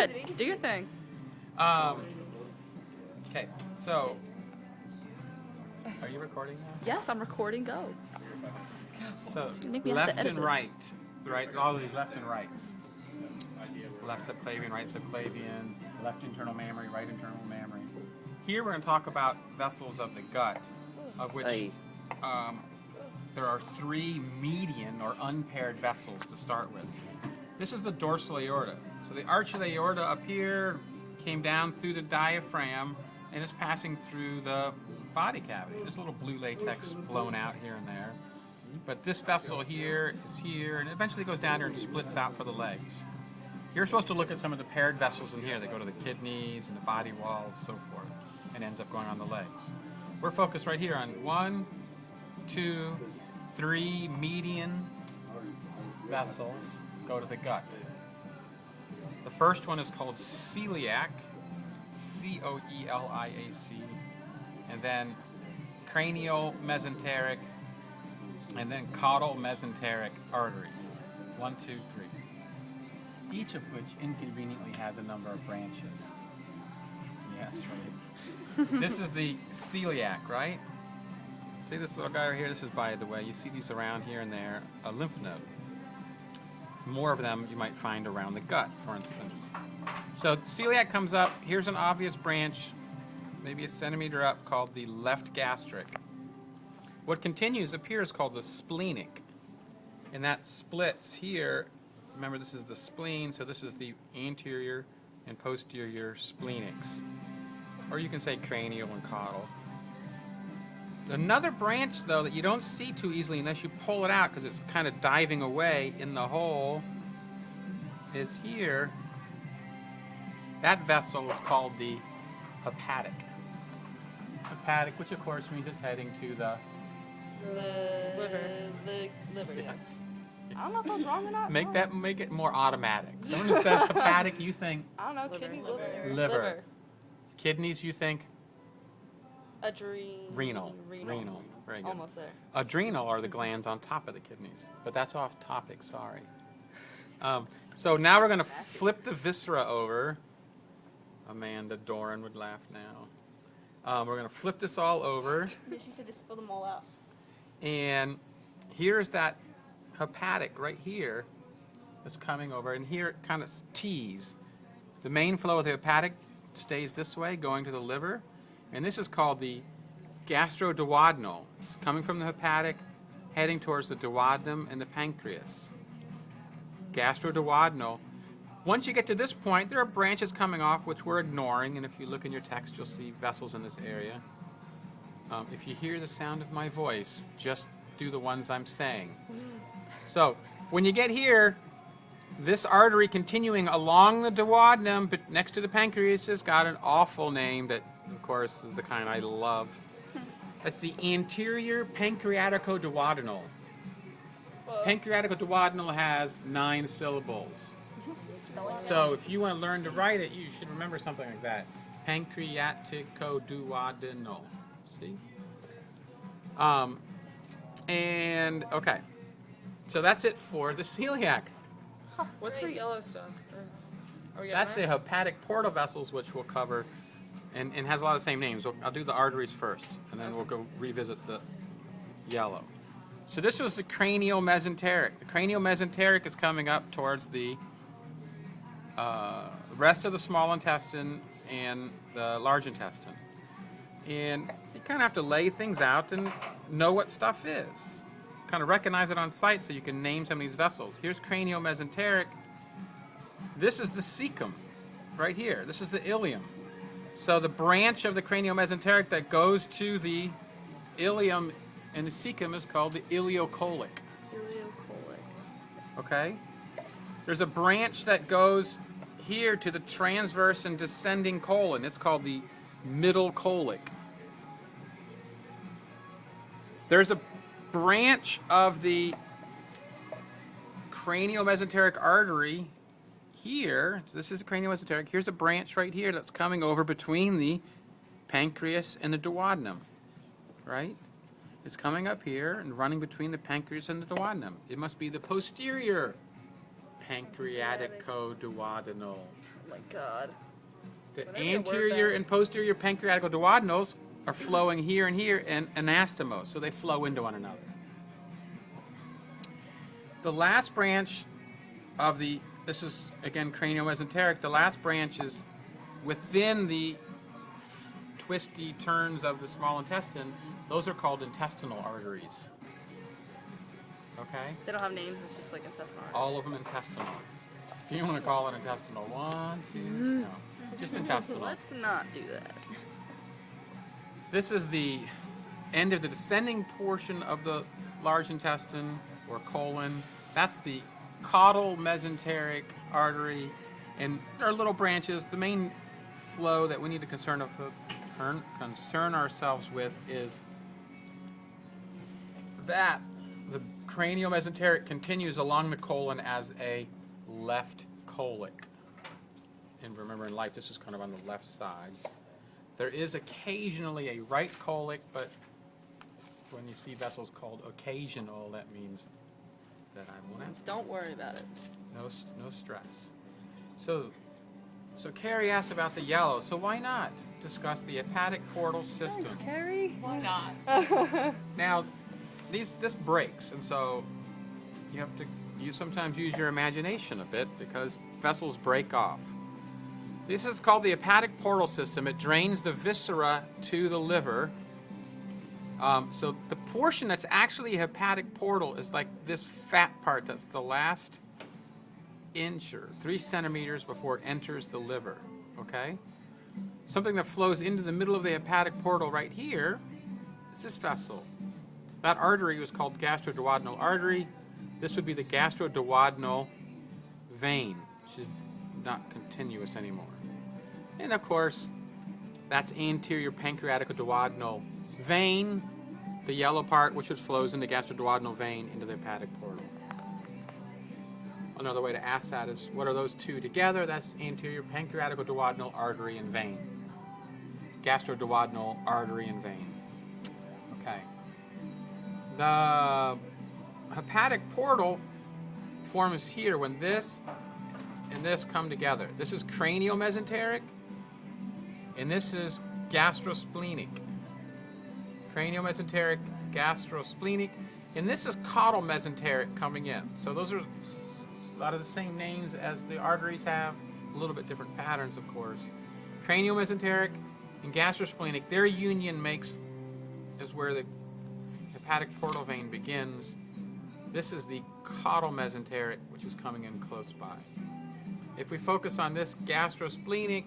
ahead. Do your thing. Okay, so are you recording now? Yes, I'm recording. Go. So Make me have to left edit and this. right, all these left and rights. Left subclavian, right subclavian, left internal mammary, right internal mammary. Here we're going to talk about vessels of the gut, of which Aye. there are 3 median or unpaired vessels to start with. This is the dorsal aorta. So the arch of the aorta up here came down through the diaphragm and is passing through the body cavity. There's a little blue latex blown out here and there. But this vessel here is here, and it eventually goes down here and splits out for the legs. You're supposed to look at some of the paired vessels in here that go to the kidneys and the body wall and so forth, and ends up going on the legs. We're focused right here on 1, 2, 3 median vessels go to the gut. The first one is called celiac, C-O-E-L-I-A-C, and then cranial mesenteric, and then caudal mesenteric arteries. 1, 2, 3. Each of which inconveniently has a number of branches. Yes, right. This is the celiac, right? See this little guy right here? This is, by the way, you see these around here and there, a lymph node. More of them you might find around the gut, for instance. So celiac comes up. Here's an obvious branch, maybe a centimeter up, called the left gastric. What continues up here is called the splenic. And that splits here. Remember, this is the spleen, so this is the anterior and posterior splenics. Or you can say cranial and caudal. Another branch, though, that you don't see too easily unless you pull it out because it's kind of diving away in the hole, is here. That vessel is called the hepatic. Hepatic, which of course means it's heading to the Liver. The liver, yes. I don't know if I was wrong or not. Make it more automatic. Someone who says hepatic, you think I don't know. Liver. Kidneys, Liver. liver. Kidneys, you think Renal. renal. Very good. Almost there. Adrenal are the glands on top of the kidneys, but that's off topic. Sorry. So now we're going to flip the viscera over. Amanda Doran would laugh now. We're going to flip this all over, She said to spill them all out. and here's that hepatic right here that's coming over, and here it kind of tees. The main flow of the hepatic stays this way, going to the liver, and this is called the gastroduodenal. It's coming from the hepatic, heading towards the duodenum and the pancreas. Gastroduodenal. Once you get to this point, there are branches coming off which we're ignoring, and if you look in your text, you'll see vessels in this area. If you hear the sound of my voice, just do the ones I'm saying. So, when you get here, this artery continuing along the duodenum, but next to the pancreas, has got an awful name that, of course, is the kind I love. That's the anterior pancreaticoduodenal. Pancreaticoduodenal has 9 syllables. So if you want to learn to write it, you should remember something like that. Pancreaticoduodenal. See? And, okay. So that's it for the celiac. What's the yellow stuff? That's the hepatic portal vessels, which we'll cover, and has a lot of the same names. I'll do the arteries first, and then we'll go revisit the yellow. So this was the cranial mesenteric. The cranial mesenteric is coming up towards the rest of the small intestine and the large intestine. And you kind of have to lay things out and know what stuff is. Kind of recognize it on sight so you can name some of these vessels. Here's cranial mesenteric. This is the cecum right here. This is the ileum. So the branch of the cranial mesenteric that goes to the ileum and the cecum is called the ileocolic. Okay? There's a branch that goes here to the transverse and descending colon. It's called the middle colic. There's a branch of the cranial mesenteric artery here. This is the cranial mesenteric. Here's a branch right here that's coming over between the pancreas and the duodenum, right? It's coming up here and running between the pancreas and the duodenum. It must be the posterior pancreaticoduodenal. my god. The Whenever you word anterior that- and posterior pancreatical duodenals are flowing here and here and anastomose, so they flow into one another. The last branch of this is again craniomesenteric, the last branch is within the twisty turns of the small intestine. Those are called intestinal arteries. Okay? They don't have names. It's just like intestinal. All of them intestinal. If you want to call it intestinal, 1, 2, no. Just intestinal. Let's not do that. This is the end of the descending portion of the large intestine or colon. That's the caudal mesenteric artery. And there are little branches. The main flow that we need to concern ourselves with is that the craniomesenteric continues along the colon as a left colic. And remember, in life, this is kind of on the left side. There is occasionally a right colic, but when you see vessels called occasional, that means that I won't ask. Don't worry about it. No stress. So Carrie asked about the yellow. So why not discuss the hepatic portal system? Thanks, Carrie. Why not? Now, this breaks, and so you sometimes use your imagination a bit because vessels break off. This is called the hepatic portal system. It drains the viscera to the liver. So the portion that's actually a hepatic portal is like this fat part that's the last inch or 3 centimeters before it enters the liver. Okay? Something that flows into the middle of the hepatic portal right here is this vessel. That artery was called gastroduodenal artery. This would be the gastroduodenal vein, which is not continuous anymore. And of course, that's anterior pancreaticoduodenal vein, the yellow part which flows into gastroduodenal vein into the hepatic portal. Another way to ask that is, what are those two together? That's anterior pancreaticoduodenal artery and vein. Gastroduodenal artery and vein. Okay. The hepatic portal forms here when this and this come together. This is craniomesenteric, and this is gastrosplenic. Craniomesenteric, gastrosplenic, and this is caudal mesenteric coming in. So those are a lot of the same names as the arteries have, a little bit different patterns, of course. Craniomesenteric and gastrosplenic, their union is where the hepatic portal vein begins. This is the caudal mesenteric, which is coming in close by. If we focus on this gastrosplenic,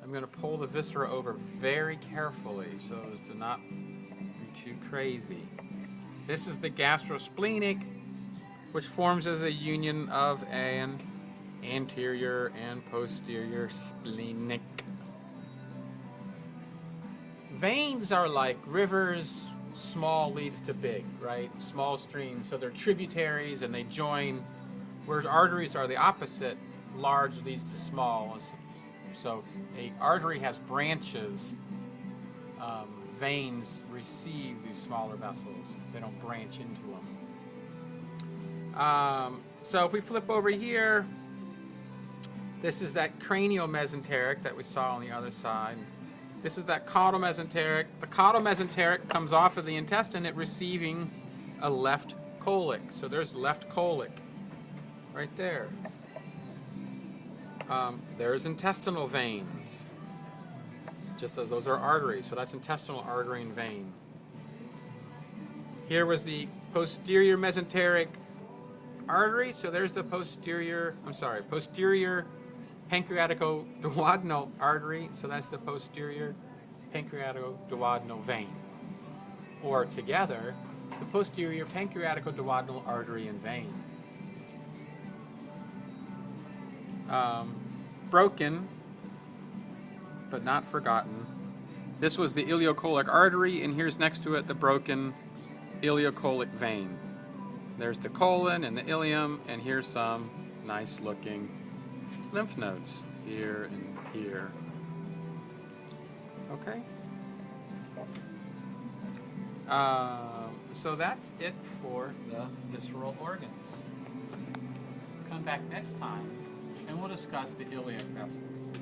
I'm going to pull the viscera over very carefully so as to not be too crazy. This is the gastrosplenic, which forms as a union of an anterior and posterior splenic. Veins are like rivers. Small leads to big, right? Small streams, so they're tributaries and they join, whereas arteries are the opposite. Large leads to small. So a artery has branches. Veins receive these smaller vessels. They don't branch into them. So if we flip over here, this is that craniomesenteric that we saw on the other side. This is that caudal mesenteric. The caudal mesenteric comes off of the intestine, it receiving a left colic. So there's left colic right there. There's intestinal veins, just as those are arteries. So that's intestinal artery and vein. Here was the posterior mesenteric artery. So there's the posterior pancreaticoduodenal artery, so that's the posterior pancreaticoduodenal vein. Or together, the posterior pancreaticoduodenal artery and vein. Broken, but not forgotten. This was the ileocolic artery, and here's next to it the broken ileocolic vein. There's the colon and the ileum, and here's some nice looking lymph nodes here and here. Okay? So that's it for the visceral organs. Come back next time and we'll discuss the iliac vessels.